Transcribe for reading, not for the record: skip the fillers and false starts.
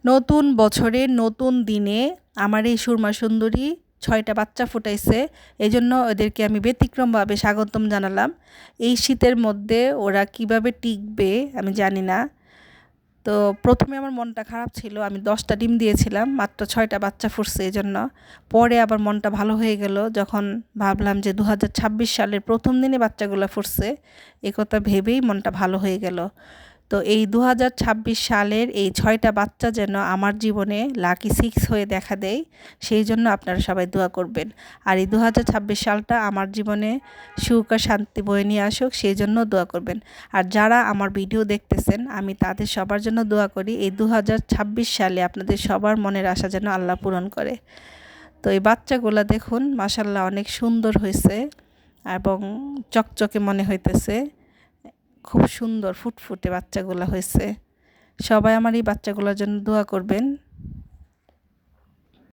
নতুন বছরের নতুন দিনে আমার এই সুরমা সুন্দরী ৬টা বাচ্চা ফুটাইছে। এজন্য ওদেরকে আমি ব্যতিক্রমভাবে স্বাগতম জানালাম। এই শীতের মধ্যে ওরা কিভাবে টিকবে আমি জানি না। তো প্রথমে আমার মনটা খারাপ ছিল, আমি 10টা ডিম দিয়েছিলাম, মাত্র 6টা বাচ্চা ফুটছে এজন্য। পরে আবার মনটা ভালো হয়ে গেল যখন ভাবলাম যে 2026 সালের প্রথম দিনে বাচ্চাগুলো ফুটছে, এ কথা ভেবেই মনটা ভালো হয়ে গেল। তো এই 2026 সালের এই 6টা বাচ্চা যেন আমার জীবনে লাকি 6 হয়ে দেখা দেয়, সেই জন্য আপনারা সবাই দোয়া করবেন। আর এই 2026 সালটা আমার জীবনে সুখ আর শান্তি বয়ে নিয়ে আসুক, সেই জন্য দোয়া করবেন। আর যারা আমার ভিডিও দেখতেছেন আমি তাদের সবার জন্য দোয়া করি এই 2026 সালে আপনাদের সবার মনের আশা যেন আল্লাহ পূরণ করে। তো এই বাচ্চাগুলা দেখুন মাশাআল্লাহ অনেক সুন্দর হয়েছে এবং চকচকে মনে হইতেছে, খুব সুন্দর ফুটফুটে বাচ্চাগুলো হয়েছে। সবাই আমার এই বাচ্চাগুলোর জন্য দোয়া করবেন।